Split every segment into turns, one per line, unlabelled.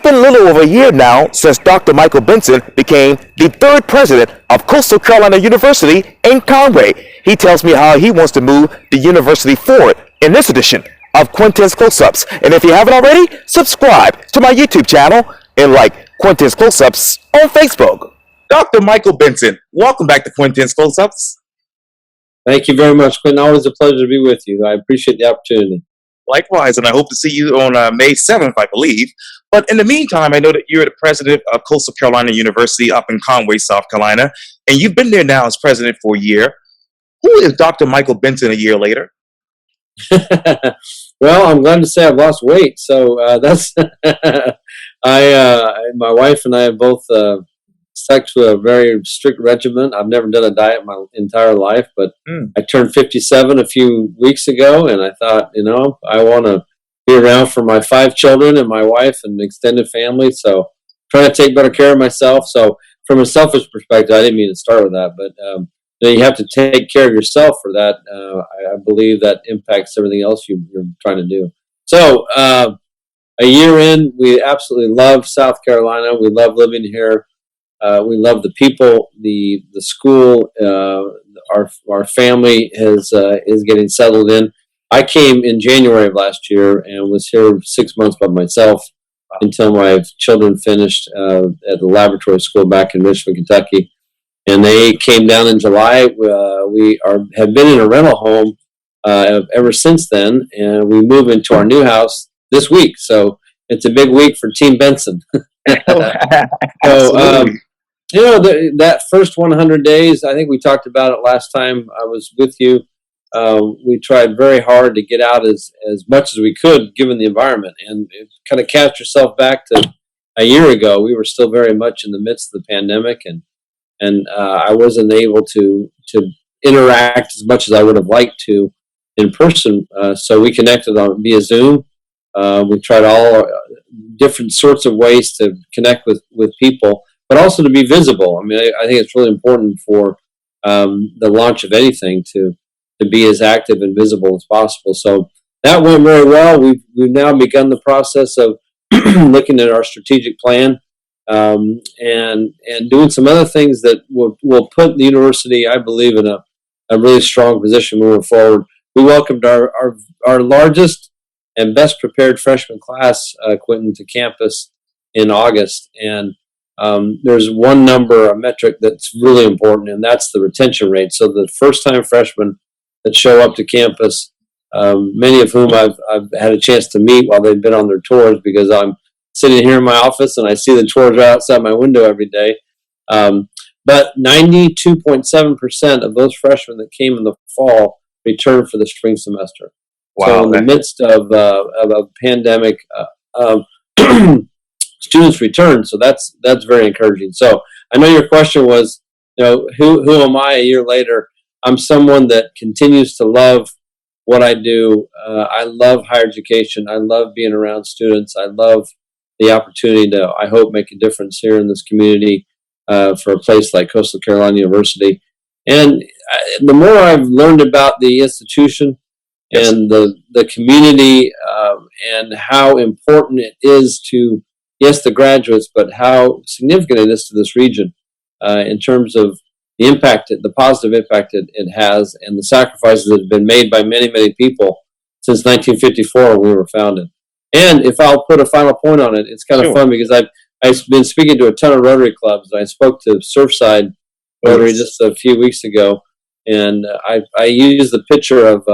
been a little over a year now since Dr. Micheal Benson became the third president of Coastal Carolina University in Conway. He tells me how he wants to move the university forward in this edition of Quintin's Close-Ups. And if you haven't already, subscribe to my YouTube channel and like Quintin's Close-Ups on Facebook. Dr. Micheal Benson, welcome back to Quintin's Close-Ups.
Thank you very much, Quintin. Always a pleasure to be with you. I appreciate the opportunity.
Likewise, and I hope to see you on May 7th, I believe. But in the meantime, I know that you're the president of Coastal Carolina University up in Conway, South Carolina, and you've been there now as president for a year. Who is Dr. Micheal Benson a year later?
Well, I'm glad to say I've lost weight. So that's my wife and I have both stuck to a very strict regimen. I've never done a diet my entire life, but I turned 57 a few weeks ago, and I thought, I want to be around for my 5 children and my wife and extended family. So trying to take better care of myself. So from a selfish perspective, I didn't mean to start with that, but you have to take care of yourself for that. I believe that impacts everything else you're trying to do. So a year in, we absolutely love South Carolina. We love living here. We love the people, the school. Our family is getting settled in. I came in January of last year and was here 6 months by myself until my children finished at the laboratory school back in Richmond, Kentucky. And they came down in July. Have been in a rental home ever since then, and we move into our new house this week. So it's a big week for Team Benson. That first 100 days, I think we talked about it last time I was with you. We tried very hard to get out as much as we could, given the environment, and kind of cast yourself back to a year ago. We were still very much in the midst of the pandemic, and I wasn't able to interact as much as I would have liked to in person. So we connected via Zoom. We tried all different sorts of ways to connect with people, but also to be visible. I mean, I think it's really important for the launch of anything to be as active and visible as possible. So that went very well. We've now begun the process of looking at our strategic plan and doing some other things that will put the university, I believe, in a really strong position moving forward. We welcomed our largest and best prepared freshman class, Quintin, to campus in August. And there's one number, a metric that's really important, and that's the retention rate. So the first-time freshmen that show up to campus, many of whom I've had a chance to meet while they've been on their tours, because I'm sitting here in my office and I see the tours right outside my window every day. But 92.7% of those freshmen that came in the fall returned for the spring semester. Wow. So in the midst of a pandemic, students return. So that's very encouraging. So I know your question was, who am I a year later? I'm someone that continues to love what I do. I love higher education. I love being around students. I love the opportunity to, I hope, make a difference here in this community for a place like Coastal Carolina University. And the more I've learned about the institution and the community and how important it is to, yes, the graduates, but how significant it is to this region in terms of the impact, the positive impact it has, and the sacrifices that have been made by many, many people since 1954 when we were founded. And if I'll put a final point on it, it's kind of fun because I've been speaking to a ton of Rotary clubs. I spoke to Surfside Rotary just a few weeks ago, and I used the picture of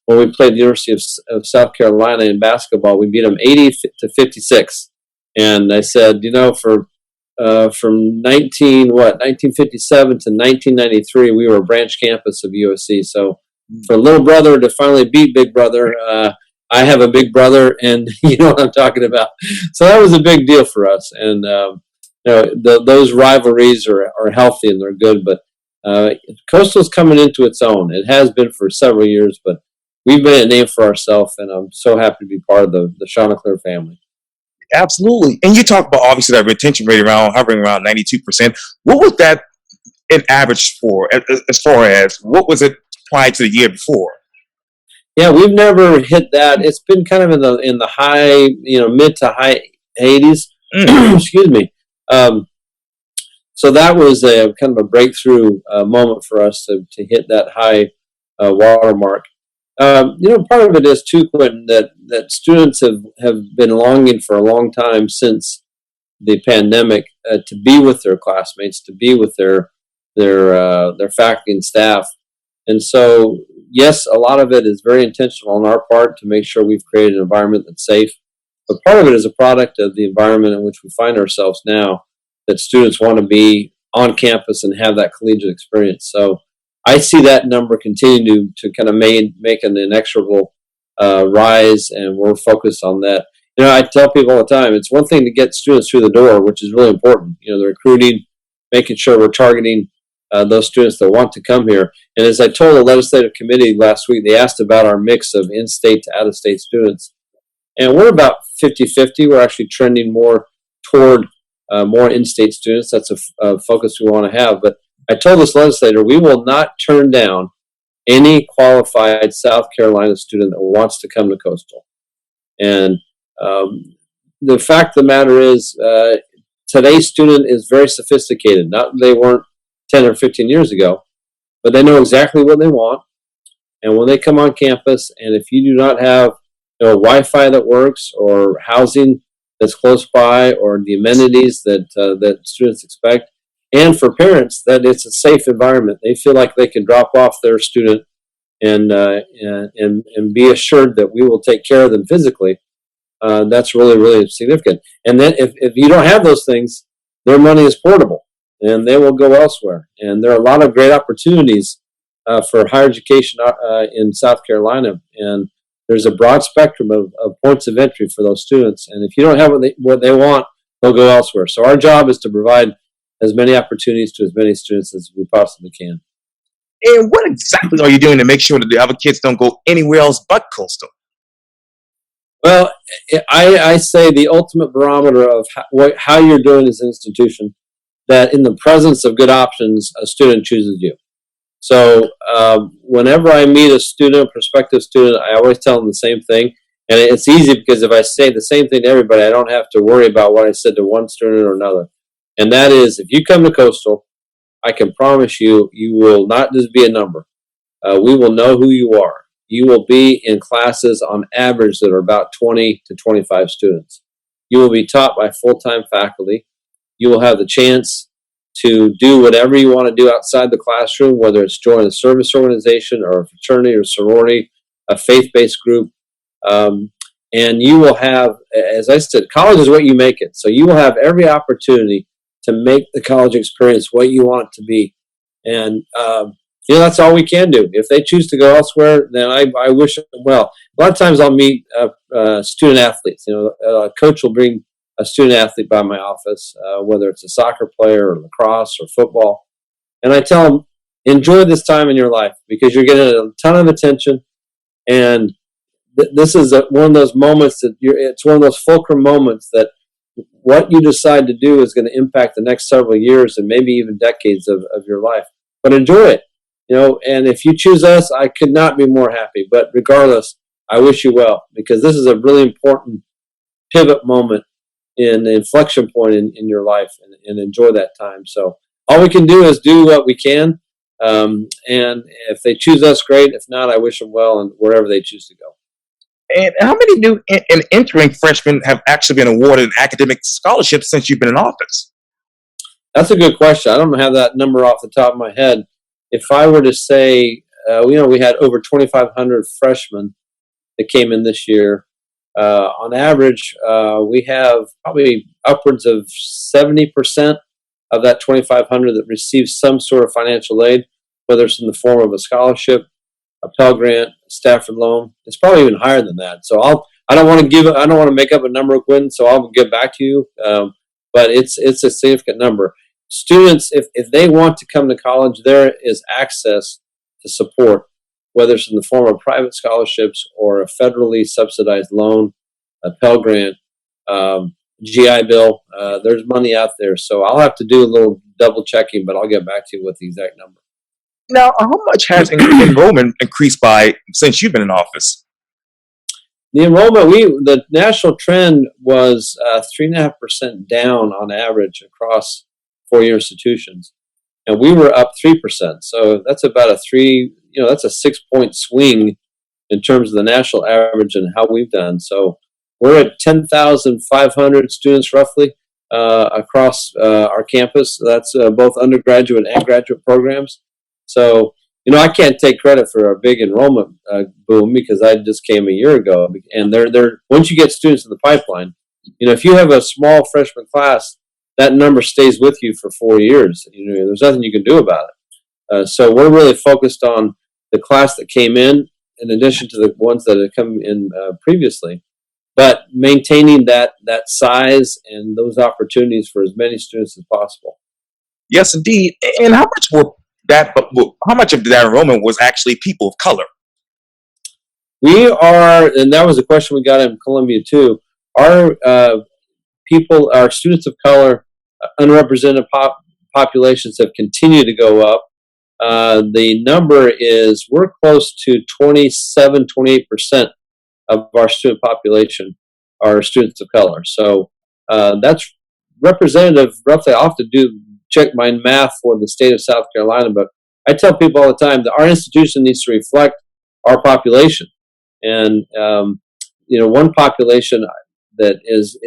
when we played the University of South Carolina in basketball. We beat them 80-56, and I said, from 1957 to 1993, we were a branch campus of USC. So for little brother to finally beat big brother, I have a big brother, and you know what I'm talking about. So that was a big deal for us. And those rivalries are healthy and they're good. But Coastal's coming into its own. It has been for several years, but we've made a name for ourselves, and I'm so happy to be part of the Chanticleer family.
Absolutely. And you talk about, obviously, that retention rate hovering around 92%. What was that in average for, as far as what was it prior to the year before?
Yeah, we've never hit that. It's been kind of in the high, mid to high 80s. Excuse me. So that was a kind of a breakthrough moment for us to hit that high watermark. Part of it is too, Quintin, that students have been longing for a long time since the pandemic to be with their classmates, to be with their faculty and staff. And so, yes, a lot of it is very intentional on our part to make sure we've created an environment that's safe. But part of it is a product of the environment in which we find ourselves now, that students want to be on campus and have that collegiate experience. So I see that number continue to kind of make an inexorable rise, and we're focused on that. I tell people all the time, it's one thing to get students through the door, which is really important. The recruiting, making sure we're targeting those students that want to come here. And as I told the legislative committee last week, they asked about our mix of in-state to out-of-state students. And we're about 50-50. We're actually trending more toward more in-state students. That's a focus we want to have. But I told this legislator, we will not turn down any qualified South Carolina student that wants to come to Coastal. And the fact of the matter is, today's student is very sophisticated. Not that they weren't 10 or 15 years ago, but they know exactly what they want. And when they come on campus, and if you do not have Wi-Fi that works, or housing that's close by, or the amenities that students expect, and for parents that it's a safe environment, they feel like they can drop off their student and be assured that we will take care of them physically. That's really, really significant. And then if you don't have those things, their money is portable, and they will go elsewhere. And there are a lot of great opportunities for higher education in South Carolina, and there's a broad spectrum of points of entry for those students. And if you don't have what they want, they'll go elsewhere. So our job is to provide as many opportunities to as many students as we possibly can.
And what exactly are you doing to make sure that the other kids don't go anywhere else but Coastal?
Well, I say the ultimate barometer of how you're doing as an institution, that in the presence of good options, a student chooses you. So whenever I meet a prospective student, I always tell them the same thing. And it's easy because if I say the same thing to everybody, I don't have to worry about what I said to one student or another. And that is, if you come to Coastal, I can promise you, you will not just be a number. We will know who you are. You will be in classes on average that are about 20 to 25 students. You will be taught by full-time faculty. You will have the chance to do whatever you want to do outside the classroom, whether it's join a service organization or a fraternity or sorority, a faith-based group. And you will have, as I said, college is what you make it. So you will have every opportunity to make the college experience what you want it to be. And that's all we can do. If they choose to go elsewhere, then I wish them well. A lot of times I'll meet student athletes. A coach will bring a student athlete by my office, whether it's a soccer player or lacrosse or football. And I tell them, enjoy this time in your life because you're getting a ton of attention. And this is one of those moments it's one of those fulcrum moments that what you decide to do is going to impact the next several years and maybe even decades of your life. But enjoy it. And if you choose us, I could not be more happy. But regardless, I wish you well because this is a really important pivot moment in the inflection point in your life, and enjoy that time. So all we can do is do what we can. And if they choose us, great. If not, I wish them well and wherever they choose to go.
And how many new and entering freshmen have actually been awarded academic scholarships since you've been in office?
That's a good question. I don't have that number off the top of my head. If I were to say, we had over 2,500 freshmen that came in this year. On average, we have probably upwards of 70% of that 2,500 that receives some sort of financial aid, whether it's in the form of a scholarship, a Pell Grant, a Stafford loan. It's probably even higher than that. So I don't want to make up a number, Quintin, so I'll get back to you. But it's a significant number. Students, if they want to come to college, there is access to support, whether it's in the form of private scholarships or a federally subsidized loan, a Pell Grant, GI Bill. There's money out there. So I'll have to do a little double checking, but I'll get back to you with the exact number.
Now, how much has enrollment increased by since you've been in office?
The enrollment, the national trend was 3.5% down on average across four-year institutions, and we were up 3%. So that's about that's a 6-point swing in terms of the national average and how we've done. So we're at 10,500 students roughly across our campus. That's both undergraduate and graduate programs. So I can't take credit for our big enrollment boom because I just came a year ago. And they're once you get students in the pipeline, if you have a small freshman class, that number stays with you for 4 years. There's nothing you can do about it. So we're really focused on the class that came in addition to the ones that had come in previously, but maintaining that size and those opportunities for as many students as possible.
Yes, indeed. And how much of that enrollment was actually people of color?
We are, and that was a question we got in Columbia too. Our our students of color, unrepresented populations have continued to go up. The number we're close to 27-28% of our student population are students of color. So that's representative, roughly. I'll have to check my math for the state of South Carolina, but I tell people all the time that our institution needs to reflect our population. And one population that is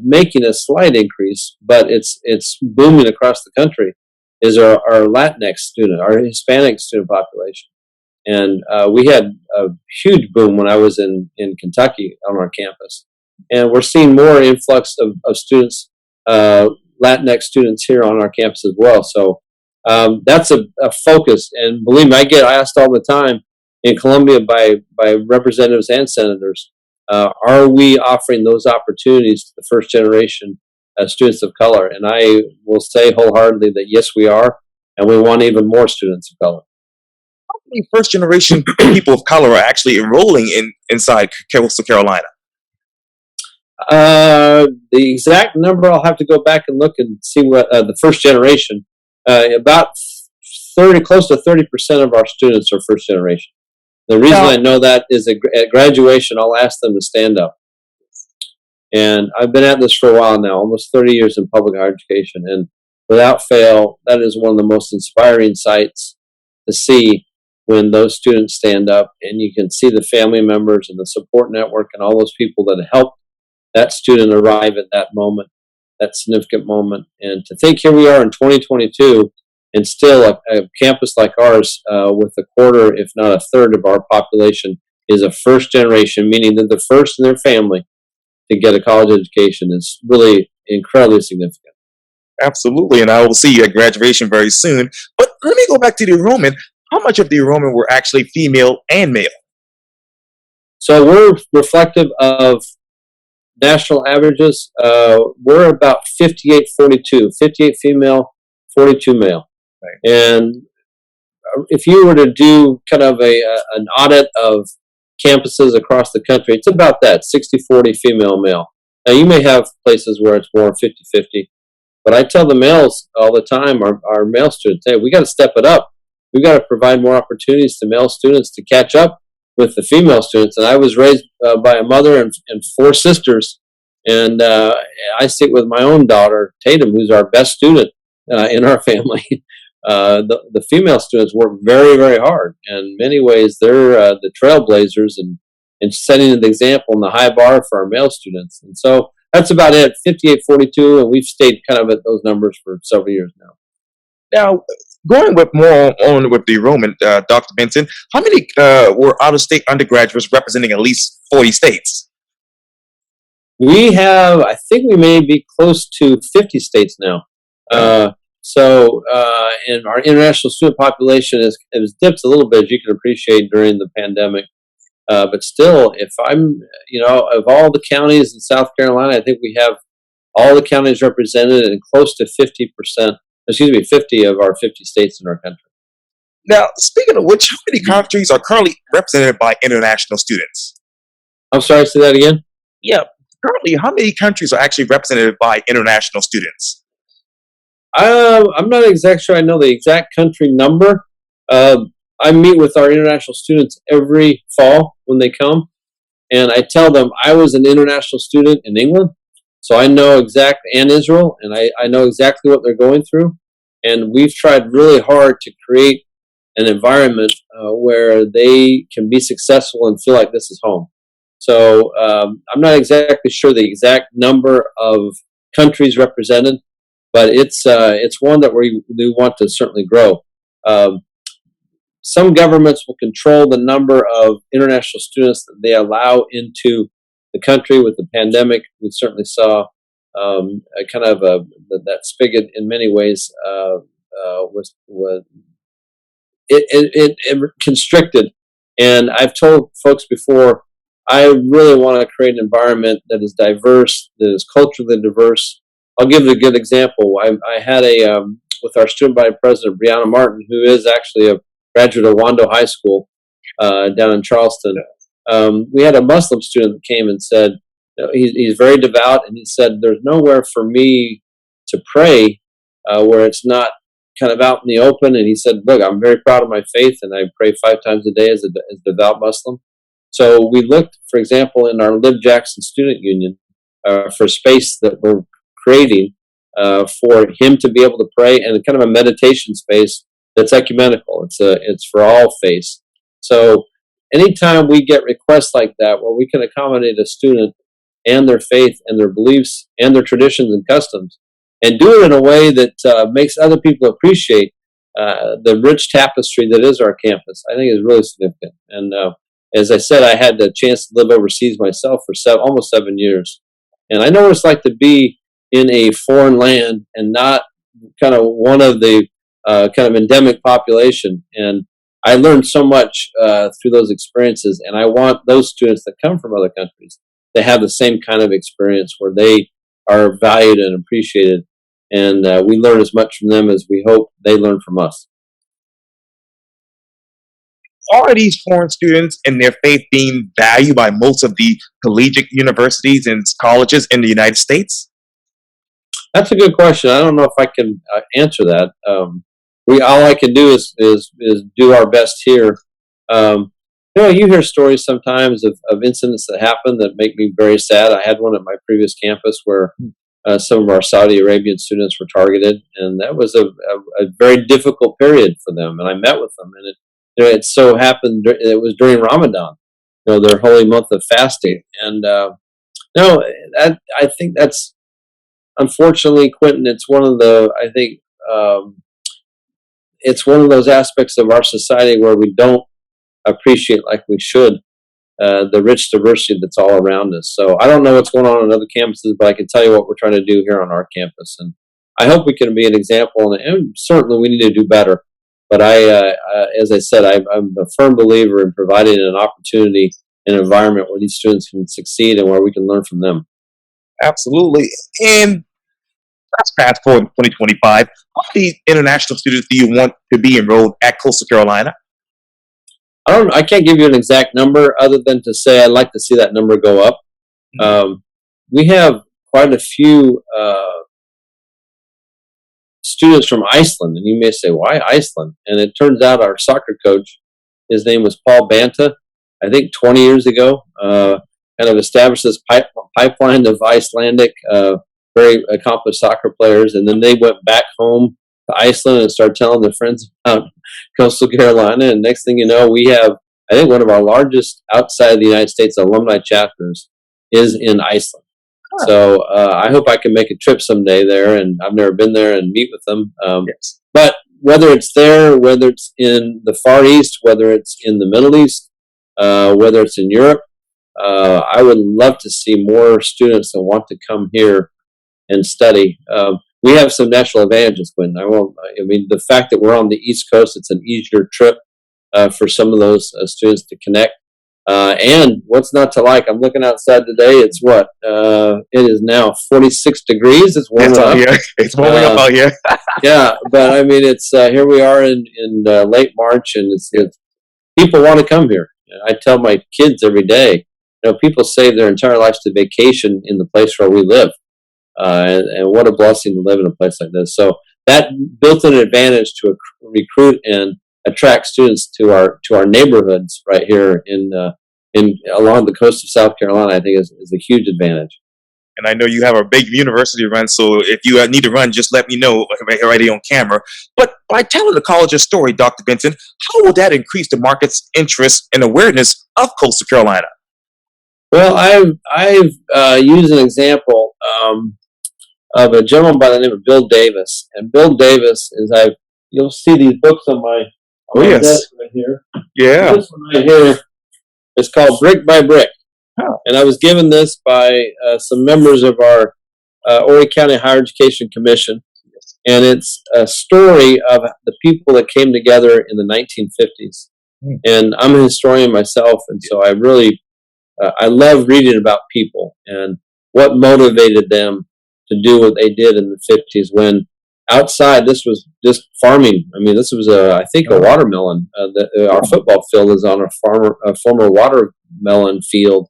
making a slight increase, but it's booming across the country, is our Latinx student, our Hispanic student population. And we had a huge boom when I was in Kentucky on our campus. And we're seeing more influx of students, Latinx students here on our campus as well. So that's a focus. And believe me, I get asked all the time in Columbia by representatives and senators, are we offering those opportunities to the first generation students of color? And I will say wholeheartedly that yes, we are, and we want even more students of color.
How many first generation people of color are actually enrolling inside Coastal Carolina?
The exact number, I'll have to go back and look and see what the first generation. About close to 30% of our students are first generation. The reason I know that is at graduation, I'll ask them to stand up. And I've been at this for a while now, almost 30 years in public higher education. And without fail, that is one of the most inspiring sights to see when those students stand up and you can see the family members and the support network and all those people that helped that student arrive at that moment, that significant moment. And to think here we are in 2022 and still a campus like ours with a quarter, if not a third of our population is a first generation, meaning that the first in their family to get a college education is really incredibly significant.
Absolutely, and I will see you at graduation very soon. But let me go back to the enrollment. How much of the enrollment were actually female and male?
So we're reflective of national averages. We're about 58-42, 58 female, 42 male. Right. And if you were to do kind of an audit of campuses across the country, it's about that, 60-40 female-male. Now, you may have places where it's more 50-50, but I tell the males all the time, our male students, hey, we got to step it up. We've got to provide more opportunities to male students to catch up with the female students. And I was raised by a mother and four sisters, and I sit with my own daughter, Tatum, who's our best student in our family. The female students work very, very hard. And in many ways, they're the trailblazers and setting an example and the high bar for our male students. And so that's about it, 58-42, and we've stayed kind of at those numbers for several years now.
Now, going with more on with the enrollment, Dr. Benson, how many were out-of-state undergraduates representing at least 40 states?
We have, I think we may be close to 50 states now. And our international student population has dipped a little bit, as you can appreciate, during the pandemic. But still, if of all the counties in South Carolina, I think we have all the counties represented and close to 50 of our 50 states in our country.
Now, speaking of which, how many countries are currently represented by international students?
I'm sorry, say that again?
Yeah, currently, how many countries are actually represented by international students?
I'm not exactly sure I know the exact country number. I meet with our international students every fall when they come, and I tell them I was an international student in England, so I know and Israel, and I know exactly what they're going through. And we've tried really hard to create an environment where they can be successful and feel like this is home. So I'm not exactly sure the exact number of countries represented, but it's one that we want to certainly grow. Some governments will control the number of international students that they allow into the country. With the pandemic, we certainly saw a kind of that spigot in many ways was it constricted. And I've told folks before, I really want to create an environment that is diverse, that is culturally diverse. I'll give you a good example. I had with our student body president, Brianna Martin, who is actually a graduate of Wando High School down in Charleston. We had a Muslim student that came and said, he's very devout, and he said, there's nowhere for me to pray where it's not kind of out in the open. And he said, look, I'm very proud of my faith, and I pray 5 times a day as a devout Muslim. So we looked, for example, in our Liv Jackson Student Union for space that we're creating for him to be able to pray, and kind of a meditation space that's ecumenical. It's for all faiths. So anytime we get requests like that, where we can accommodate a student and their faith and their beliefs and their traditions and customs, and do it in a way that makes other people appreciate the rich tapestry that is our campus, I think is really significant. And as I said, I had the chance to live overseas myself for almost 7 years. And I know what it's like to be in a foreign land and not kind of one of the kind of endemic population. And I learned so much through those experiences. And I want those students that come from other countries to have the same kind of experience where they are valued and appreciated. And we learn as much from them as we hope they learn from us.
Are these foreign students and their faith being valued by most of the collegiate universities and colleges in the United States?
That's a good question. I don't know if I can answer that. All I can do is do our best here. You hear stories sometimes of incidents that happen that make me very sad. I had one at my previous campus where some of our Saudi Arabian students were targeted, and that was a very difficult period for them. And I met with them, and it so happened it was during Ramadan, their holy month of fasting. And I think that's, unfortunately, Quintin, it's one of those aspects of our society where we don't appreciate like we should the rich diversity that's all around us. So I don't know what's going on other campuses, but I can tell you what we're trying to do here on our campus. And I hope we can be an example, and certainly we need to do better. But as I said, I'm a firm believer in providing an opportunity, an environment where these students can succeed and where we can learn from them.
Absolutely. And let's fast forward in 2025. How many international students do you want to be enrolled at Coastal Carolina?
I can't give you an exact number other than to say I'd like to see that number go up. Mm-hmm. We have quite a few students from Iceland, and you may say, why Iceland? And it turns out our soccer coach, his name was Paul Banta, I think 20 years ago, kind of established this pipeline of Icelandic, very accomplished soccer players, and then they went back home to Iceland and started telling their friends about Coastal Carolina. And next thing you know, we have, I think, one of our largest outside of the United States alumni chapters is in Iceland. Huh. So I hope I can make a trip someday there, and I've never been there, and meet with them. Yes. But whether it's there, whether it's in the Far East, whether it's in the Middle East, whether it's in Europe, I would love to see more students that want to come here and study. We have some natural advantages, Quintin. The fact that we're on the East Coast, it's an easier trip for some of those students to connect. And what's not to like? I'm looking outside today. It's what? It is now 46 degrees. It's warming up.
It's warming up out here.
Yeah, but I mean, it's here we are in late March, and it's people want to come here. I tell my kids every day, people save their entire lives to vacation in the place where we live. And what a blessing to live in a place like this. So that built an advantage to recruit and attract students to our neighborhoods right here in along the coast of South Carolina, I think is a huge advantage.
And I know you have a big university run, so if you need to run, just let me know right here on camera. But by telling the college your story, Dr. Benson, how will that increase the market's interest and awareness of Coastal Carolina?
Well, I've used an example of a gentleman by the name of Bill Davis, and Bill Davis is you'll see these books on my desk right here.
Yeah.
This one right here is called Brick by Brick. And I was given this by some members of our Horry County Higher Education Commission. And it's a story of the people that came together in the 1950s. And I'm a historian myself, and so I really, I love reading about people and what motivated them to do what they did in the 50s when outside this was just farming. I mean, this was I think a watermelon. Our football field is on a former watermelon field.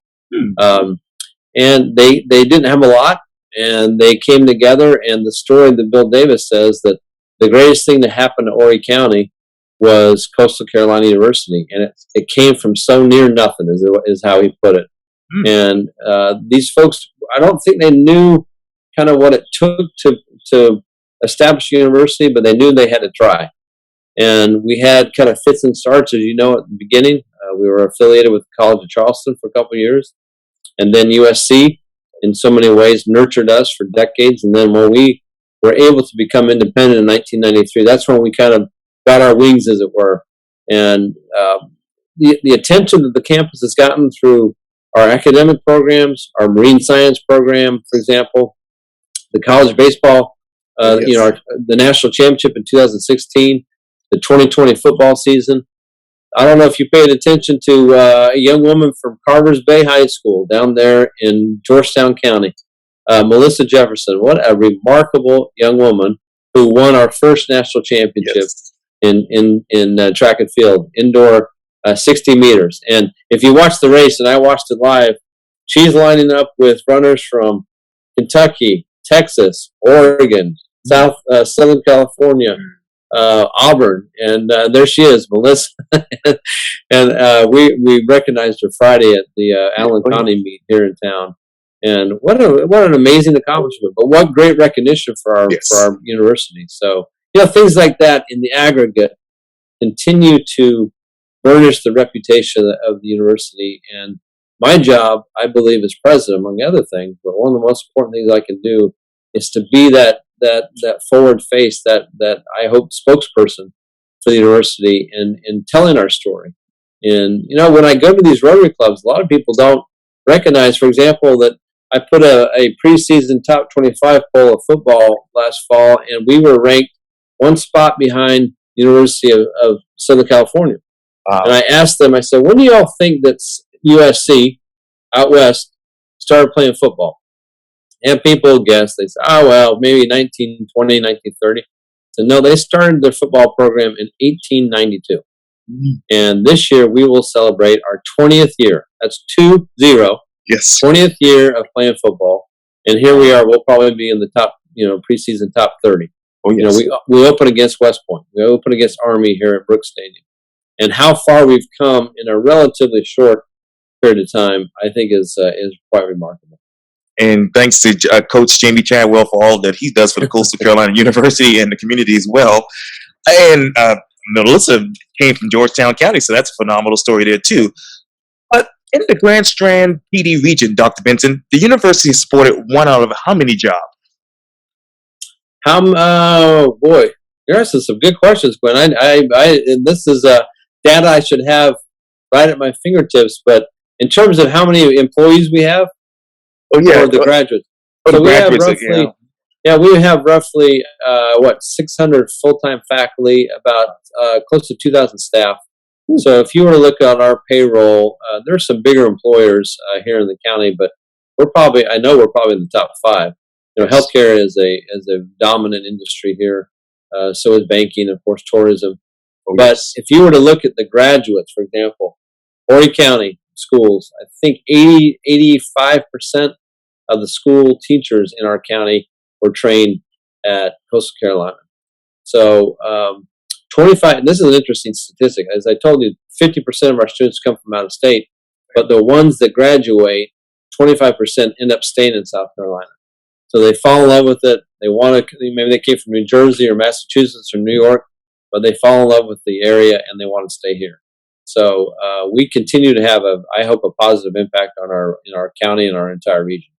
And they didn't have a lot, and they came together, and the story that Bill Davis says that the greatest thing that happened to Horry County was Coastal Carolina University, and it came from so near nothing is how he put it. And these folks, I don't think they knew kind of what it took to establish a university, but they knew they had to try. And we had kind of fits and starts, as you know, at the beginning. We were affiliated with the College of Charleston for a couple of years. And then USC, in so many ways, nurtured us for decades. And then when we were able to become independent in 1993, that's when we kind of got our wings, as it were. And the attention that the campus has gotten through our academic programs, our marine science program, for example, the college baseball, the national championship in 2016, the 2020 football season. I don't know if you paid attention to a young woman from Carvers Bay High School down there in Georgetown County, Melissa Jefferson. What a remarkable young woman who won our first national championship in track and field, indoor 60 meters. And if you watch the race, and I watched it live, she's lining up with runners from Kentucky, Texas, Oregon, Southern California, Auburn, and there she is, Melissa. And we recognized her Friday at the Allen County meet here in town. And what an amazing accomplishment! But what great recognition for our university. So things like that in the aggregate continue to burnish the reputation of the university. And my job, I believe, as president, among other things, but one of the most important things I can do is to be that forward face, that I hope spokesperson for the university in telling our story. And when I go to these Rotary clubs, a lot of people don't recognize, for example, that I put a preseason top 25 poll of football last fall, and we were ranked one spot behind the University of Southern California. And I asked them, I said, when do y'all think that USC out west started playing football? And people guess. They say, maybe 1920, 1930. So no, they started their football program in 1892. And this year we will celebrate our 20th year. That's 20.
Yes.
20th year of playing football. And here we are. We'll probably be in the top, preseason top 30.
Oh, yes.
We open against West Point. We open against Army here at Brooks Stadium. And how far we've come in a relatively short period of time, I think is quite remarkable.
And thanks to Coach Jamie Chadwell for all that he does for the Coastal Carolina University and the community as well. And Melissa came from Georgetown County, so that's a phenomenal story there too. But in the Grand Strand PD region, Dr. Benson, the university supported one out of how many jobs?
Boy, you're asking some good questions, Gwen. And this is data I should have right at my fingertips. But in terms of how many employees we have, or the graduates. So we have roughly, we have roughly 600 full-time faculty, about close to 2,000 staff. So if you were to look at our payroll, there's some bigger employers here in the county, but I know we're probably in the top 5. Healthcare is a dominant industry here. So is banking, of course, tourism. But if you were to look at the graduates, for example, Horry County schools, I think 85% of the school teachers in our county were trained at Coastal Carolina. So 25, and this is an interesting statistic. As I told you, 50% of our students come from out of state, but the ones that graduate, 25% end up staying in South Carolina. So they fall in love with it. They want to, maybe they came from New Jersey or Massachusetts or New York, but they fall in love with the area and they want to stay here. So we continue to have I hope, a positive impact on in our county and our entire region.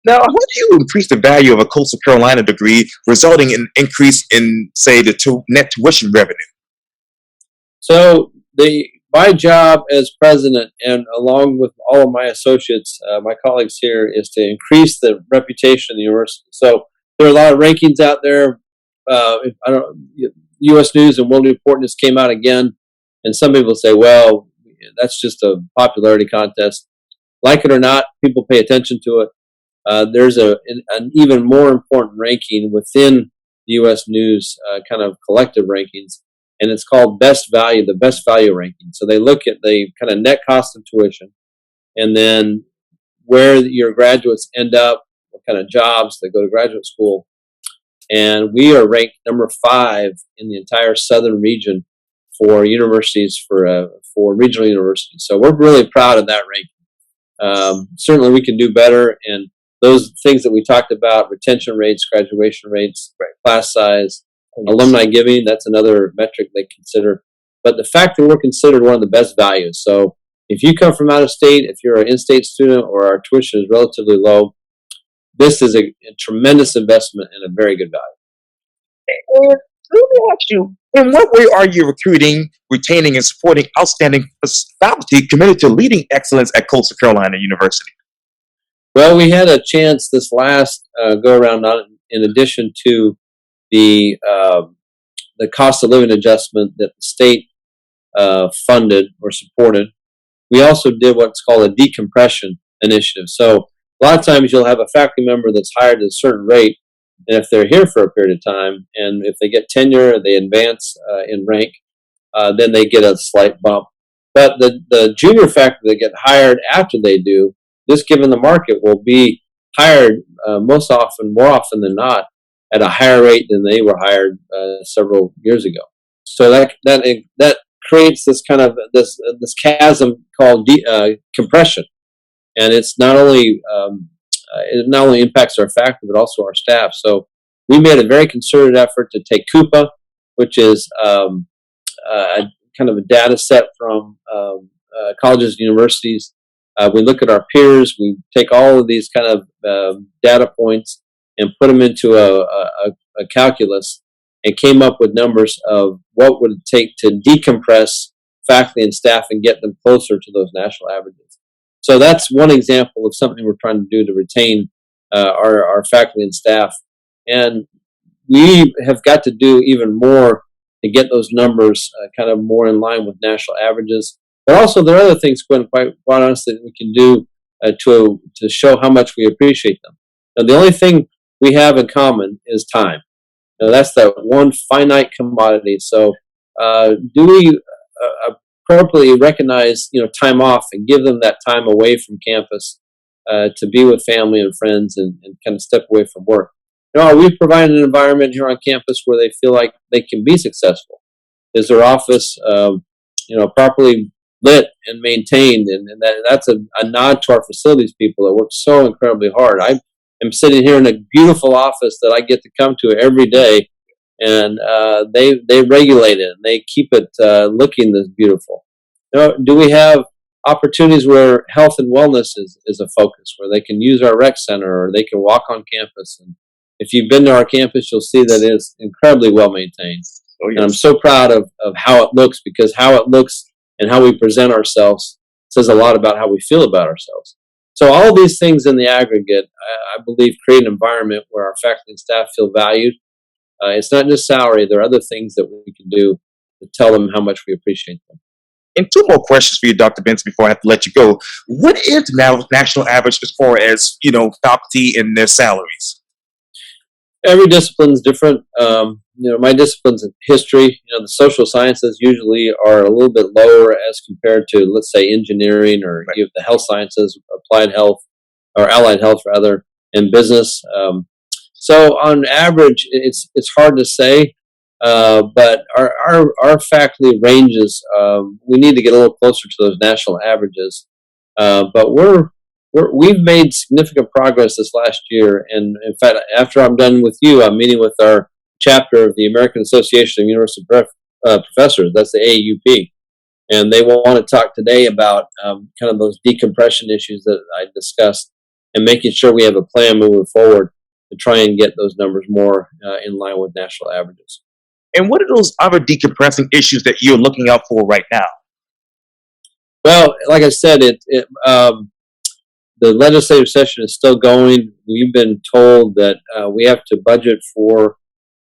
Now, how do you increase the value of a Coastal Carolina degree, resulting in increase in, say, the net tuition revenue?
So my job as president, and along with all of my associates, my colleagues here, is to increase the reputation of the university. So there are a lot of rankings out there. U.S. News and World Report just came out again, and some people say, well, that's just a popularity contest. Like it or not, people pay attention to it. There's an even more important ranking within the U.S. News kind of collective rankings, and it's called the best value ranking. So they look at the kind of net cost of tuition, and then where your graduates end up, what kind of jobs they go to graduate school. And we are ranked number 5 in the entire southern region for universities, for regional universities. So we're really proud of that ranking. Certainly we can do better, and those things that we talked about, retention rates, graduation rates, class size, alumni giving, that's another metric they consider. But the fact that we're considered one of the best values. So if you come from out of state, if you're an in-state student or our tuition is relatively low, this is a tremendous investment and a very good value.
And let me ask you, in what way are you recruiting, retaining, and supporting outstanding faculty committed to leading excellence at Coastal Carolina University?
Well, we had a chance this last go-around, in addition to the cost of living adjustment that the state funded or supported. We also did what's called a Decompression Initiative. So a lot of times you'll have a faculty member that's hired at a certain rate, and if they're here for a period of time, and if they get tenure, they advance in rank, then they get a slight bump. But the junior faculty that get hired after they do, just given the market, will be hired more often than not, at a higher rate than they were hired several years ago. So that creates this kind of this chasm called compression, and it not only impacts our faculty but also our staff. So we made a very concerted effort to take Coupa, which is kind of a data set from colleges and universities. We look at our peers. We take all of these kind of data points and put them into a calculus, and came up with numbers of what would it take to decompress faculty and staff and get them closer to those national averages. So that's one example of something we're trying to do to retain our faculty and staff. And we have got to do even more to get those numbers kind of more in line with national averages. But also there are other things, Quintin, quite honestly, that we can do to show how much we appreciate them. Now, the only thing we have in common is time. Now, that's the one finite commodity. So do we appropriately recognize time off and give them that time away from campus to be with family and friends and kind of step away from work? Are we providing an environment here on campus where they feel like they can be successful? Is their office properly lit and maintained? And that's a nod to our facilities people that work so incredibly hard. I am sitting here in a beautiful office that I get to come to every day, and they regulate it and they keep it looking this beautiful. Do we have opportunities where health and wellness is a focus, where they can use our rec center or they can walk on campus? And if you've been to our campus, you'll see that it is incredibly well maintained. Oh, yes. And I'm so proud of how it looks, because how it looks and how we present ourselves says a lot about how we feel about ourselves. So all of these things in the aggregate, I believe, create an environment where our faculty and staff feel valued. It's not just salary. There are other things that we can do to tell them how much we appreciate them.
And 2 more questions for you, Dr. Benson, before I have to let you go. What is the national average as far as, faculty and their salaries?
Every discipline is different. My discipline's in history. The social sciences usually are a little bit lower as compared to, let's say, engineering, or you have the health sciences, applied health, or allied health rather, and business. So on average, it's hard to say, but our faculty ranges. We need to get a little closer to those national averages. But we've made significant progress this last year. And in fact, after I'm done with you, I'm meeting with our chapter of the American Association of University Professors. That's the AUP. And they want to talk today about kind of those decompression issues that I discussed and making sure we have a plan moving forward to try and get those numbers more in line with national averages.
And what are those other decompressing issues that you're looking out for right now?
Well, like I said, the legislative session is still going. We've been told that we have to budget for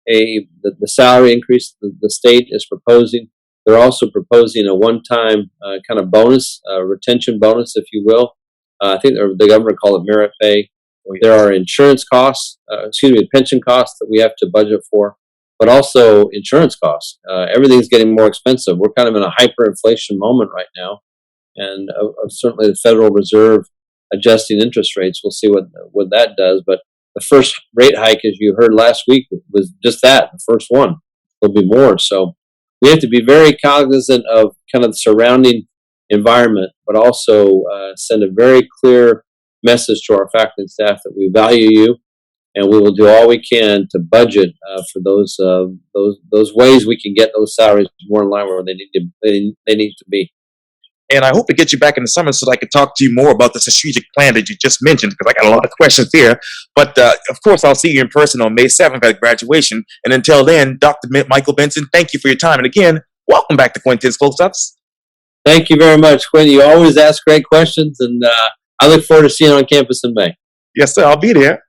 the salary increase the state is proposing. They're also proposing a one-time kind of bonus, retention bonus, if you will. I think the government call it merit pay. There are insurance costs, pension costs that we have to budget for, but also insurance costs. Everything's getting more expensive. We're kind of in a hyperinflation moment right now, and certainly the Federal Reserve adjusting interest rates. We'll see what that does. But the first rate hike, as you heard last week, was just that, the first one. There'll be more. So we have to be very cognizant of kind of the surrounding environment, but also send a very clear message to our faculty and staff that we value you, and we will do all we can to budget for those ways we can get those salaries more in line where they need to be.
And I hope to get you back in the summer so that I can talk to you more about the strategic plan that you just mentioned, because I got a lot of questions there. But of course, I'll see you in person on May 7th at graduation. And until then, Dr. Micheal Benson, thank you for your time. And again, welcome back to Quintin's Close-Ups.
Thank you very much, Quintin. You always ask great questions, and I look forward to seeing you on campus in May.
Yes, sir. I'll be there.